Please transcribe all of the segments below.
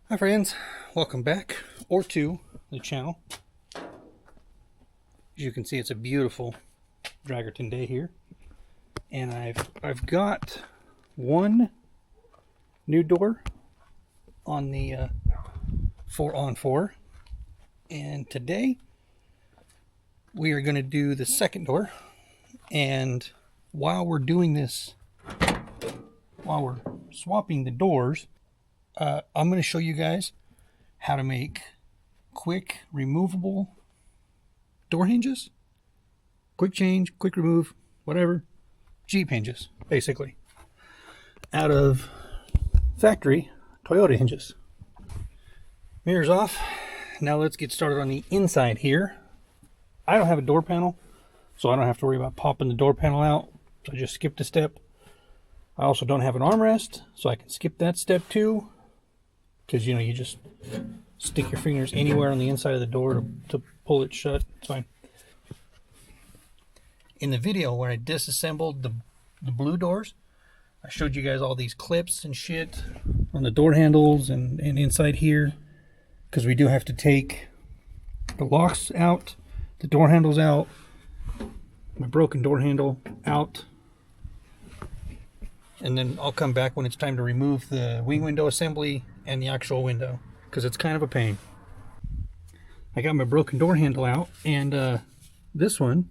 Hi friends, welcome back or to the channel. As you can see, it's a beautiful Dragerton day here, and I've got one new door on the 4-on-4, and today we are going to do the second door. And while we're doing this, while we're swapping the doors, I'm going to show you guys how to make quick removable door hinges. Quick change, quick remove, whatever. Jeep hinges, basically. Out of factory Toyota hinges. Mirrors off. Now let's get started on the inside here. I don't have a door panel, so I don't have to worry about popping the door panel out. So I just skipped a step. I also don't have an armrest, so I can skip that step too. Because, you just stick your fingers anywhere on the inside of the door to pull it shut. It's fine. In the video where I disassembled the blue doors, I showed you guys all these clips and shit on the door handles and inside here. Because we do have to take the locks out, the door handles out, my broken door handle out. And then I'll come back when it's time to remove the wing window assembly and the actual window, because it's kind of a pain. I got my broken door handle out, and this one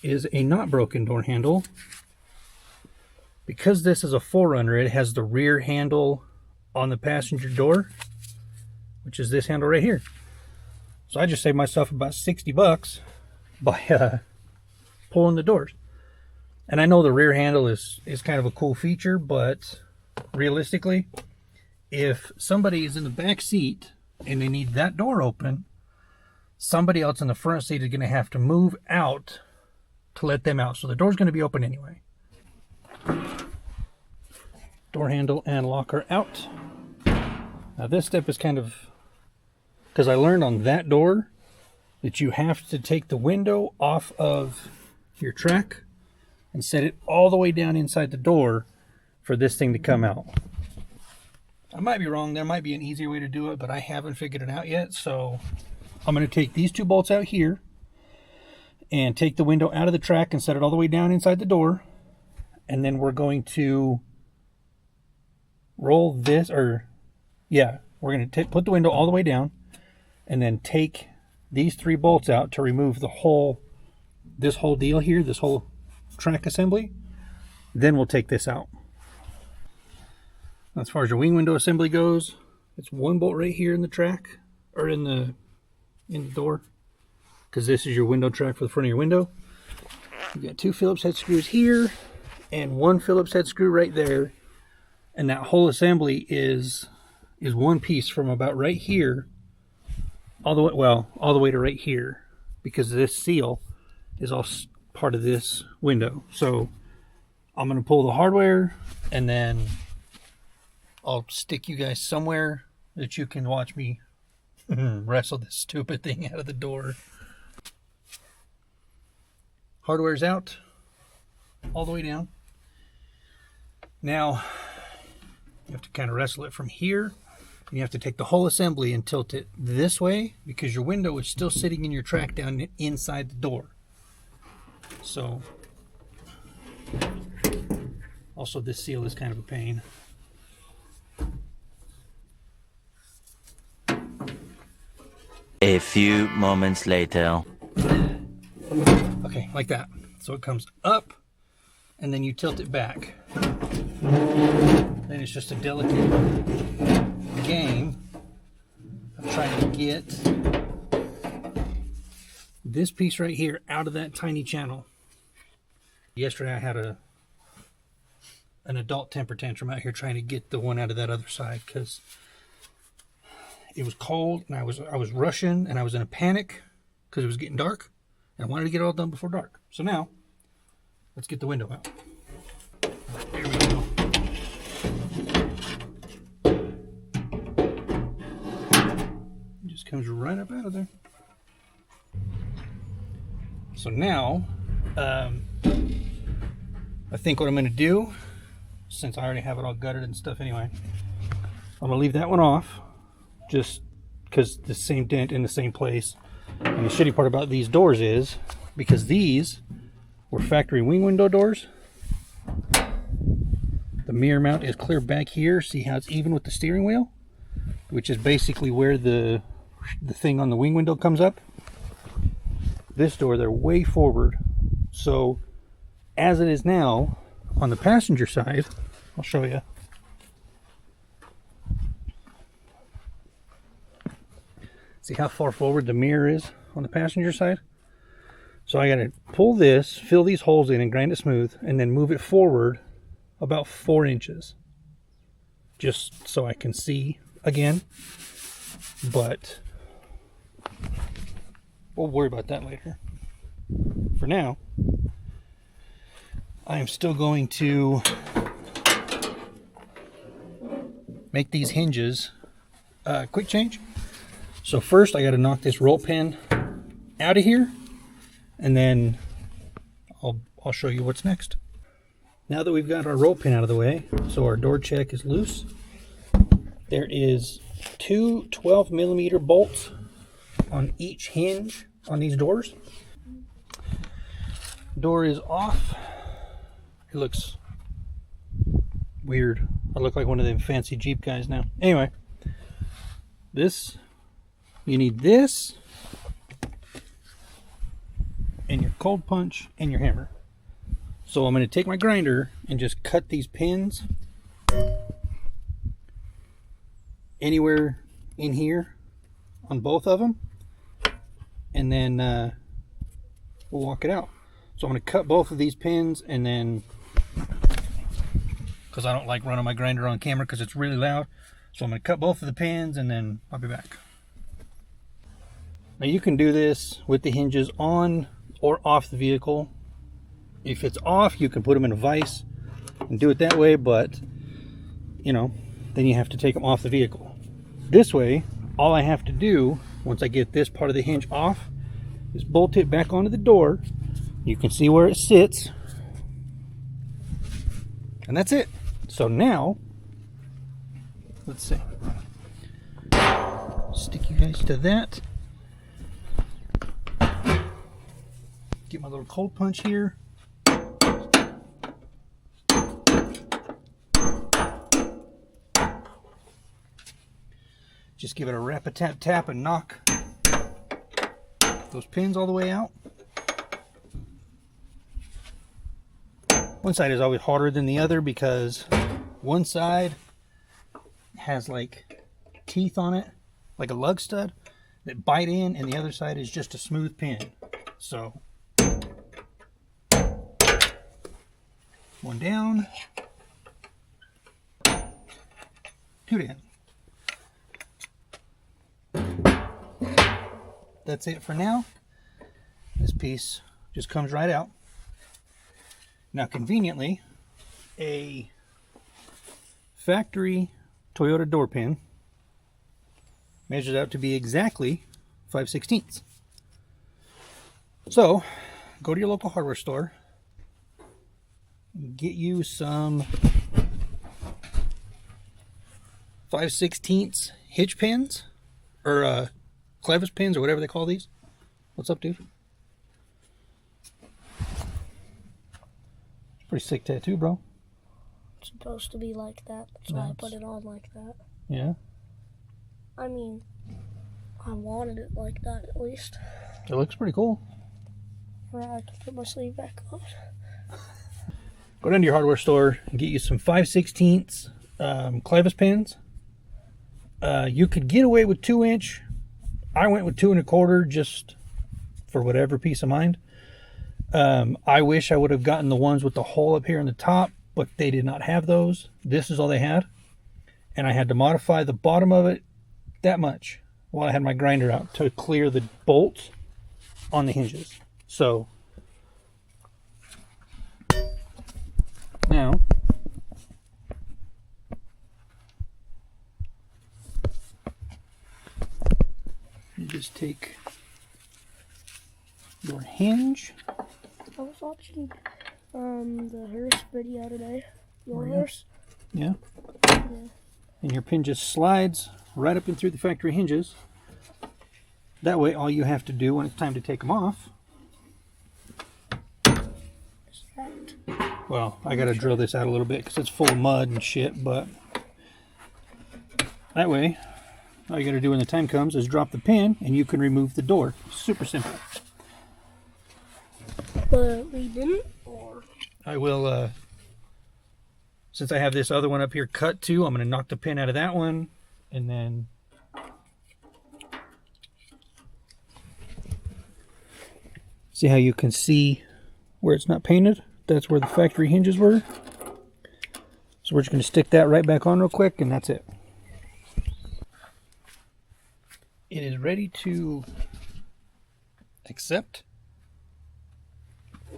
is a not broken door handle. Because this is a 4Runner, it has the rear handle on the passenger door, which is this handle right here. So I just saved myself about $60 by pulling the doors. And I know the rear handle is kind of a cool feature, but realistically, if somebody is in the back seat and they need that door open, somebody else in the front seat is going to have to move out to let them out. So the door's going to be open anyway. Door handle and locker out. Now this step is kind of, because I learned on that door that you have to take the window off of your track and set it all the way down inside the door for this thing to come out. I might be wrong. There might be an easier way to do it, but I haven't figured it out yet. So I'm going to take these two bolts out here and take the window out of the track and set it all the way down inside the door. And then we're going to roll this, we're going to put the window all the way down and then take these three bolts out to remove this whole deal here, this whole track assembly. Then we'll take this out. As far as your wing window assembly goes, it's one bolt right here in the track, or in the door, because this is your window track for the front of your window. You got two Phillips head screws here and one Phillips head screw right there, and that whole assembly is one piece from about right here all the way to right here, because this seal is all part of this window. So I'm going to pull the hardware, and then I'll stick you guys somewhere that you can watch me wrestle this stupid thing out of the door. Hardware's out all the way down. Now you have to kind of wrestle it from here, and you have to take the whole assembly and tilt it this way, because your window is still sitting in your track down inside the door. So also this seal is kind of a pain. A few moments later. Okay, like that. So it comes up, and then you tilt it back. Then it's just a delicate game of trying to get this piece right here out of that tiny channel. Yesterday I had an adult temper tantrum out here trying to get the one out of that other side, because it was cold and I was rushing, and I was in a panic because it was getting dark, and I wanted to get it all done before dark. So now let's get the window out. There we go. It just comes right up out of there. So now I think what I'm going to do, since I already have it all gutted and stuff anyway, I'm gonna leave that one off, just because the same dent in the same place. And the shitty part about these doors is, because these were factory wing window doors, the mirror mount is clear back here. See how it's even with the steering wheel? Which is basically where the thing on the wing window comes up. This door, they're way forward. So, as it is now, on the passenger side, I'll show you. See how far forward the mirror is on the passenger side? So I gotta pull this, fill these holes in and grind it smooth, and then move it forward about 4 inches. Just so I can see again. But we'll worry about that later. For now, I am still going to make these hinges quick change. So first I got to knock this roll pin out of here, and then I'll show you what's next. Now that we've got our roll pin out of the way, so our door check is loose, there is 2 12mm bolts on each hinge on these doors. Door is off. It looks weird. I look like one of them fancy Jeep guys now. Anyway, you need this and your cold punch and your hammer. So I'm going to take my grinder and just cut these pins anywhere in here on both of them, and then we'll walk it out. So I'm going to cut both of these pins, and then, because I don't like running my grinder on camera because it's really loud, so I'm going to cut both of the pins and then I'll be back. Now you can do this with the hinges on or off the vehicle. If it's off, you can put them in a vise and do it that way, but you know, then you have to take them off the vehicle. This way, all I have to do once I get this part of the hinge off is bolt it back onto the door. You can see where it sits, and that's it. So now, let's see, stick you guys to that. Get my little cold punch here. Just give it a rap-a-tap-tap and knock those pins all the way out. One side is always harder than the other because one side has like teeth on it, like a lug stud, that bite in, and the other side is just a smooth pin. So, one down, 2 down. That's it for now. This piece just comes right out. Now, conveniently, a factory Toyota door pin measures out to be exactly 5/16. So, go to your local hardware store, get you some 5/16 hitch pins, or clevis pins, or whatever they call these. What's up, dude? It's a pretty sick tattoo, bro. It's supposed to be like that. That's why I put it on like that. Yeah? I mean, I wanted it like that at least. It looks pretty cool. Right, I can put my sleeve back on. Go down to your hardware store and get you some 5/16 clevis pins. You could get away with 2-inch. I went with 2 1/4 just for whatever peace of mind. I wish I would have gotten the ones with the hole up here in the top, but they did not have those. This is all they had. And I had to modify the bottom of it that much while I had my grinder out to clear the bolts on the hinges. So, now, you just take your hinge. I was watching the hearse video today. Your Oh, yeah? hearse? Yeah. Yeah. and your pin just slides right up and through the factory hinges. That way, all you have to do when it's time to take them off, well, I gotta drill this out a little bit because it's full of mud and shit, but that way, all you gotta do when the time comes is drop the pin and you can remove the door. Super simple. But we didn't, or? I will, since I have this other one up here cut too, I'm gonna knock the pin out of that one, and then see how you can see where it's not painted? That's where the factory hinges were. So we're just going to stick that right back on real quick, and that's it. It is ready to accept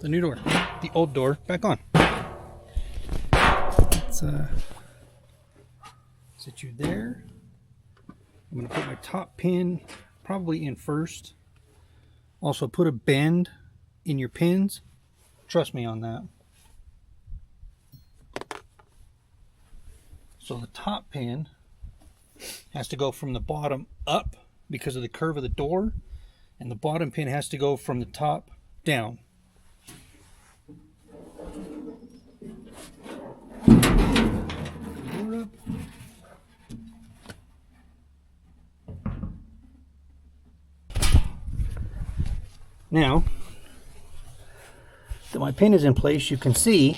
the new door, the old door, back on. Let's sit you there. I'm going to put my top pin probably in first. Also, put a bend in your pins. Trust me on that. So the top pin has to go from the bottom up because of the curve of the door, and the bottom pin has to go from the top down. Door up. Now that my pin is in place, you can see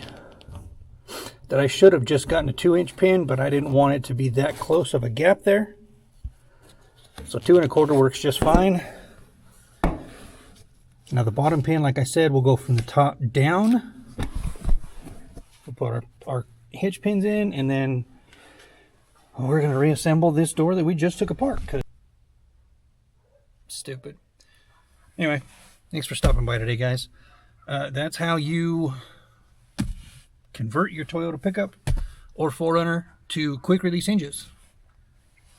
that I should have just gotten a 2-inch pin, but I didn't want it to be that close of a gap there. So 2 1/4 works just fine. Now the bottom pin, like I said, will go from the top down. We'll put our hitch pins in, and then we're going to reassemble this door that we just took apart. Stupid. Anyway, thanks for stopping by today, guys. That's how you convert your Toyota pickup or 4Runner to quick release hinges.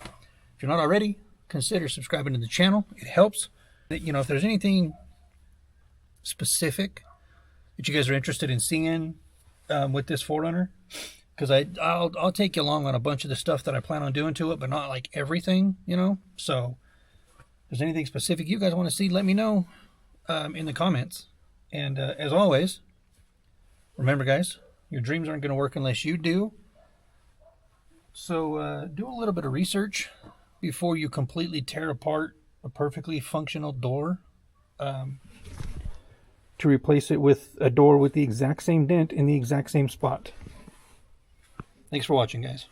If you're not already, consider subscribing to the channel. It helps. You know, if there's anything specific that you guys are interested in seeing with this 4Runner, because I'll take you along on a bunch of the stuff that I plan on doing to it, but not like everything, you know. So if there's anything specific you guys want to see, let me know in the comments. And as always, remember, guys, your dreams aren't going to work unless you do. So do a little bit of research before you completely tear apart a perfectly functional door to replace it with a door with the exact same dent in the exact same spot. Thanks for watching, guys.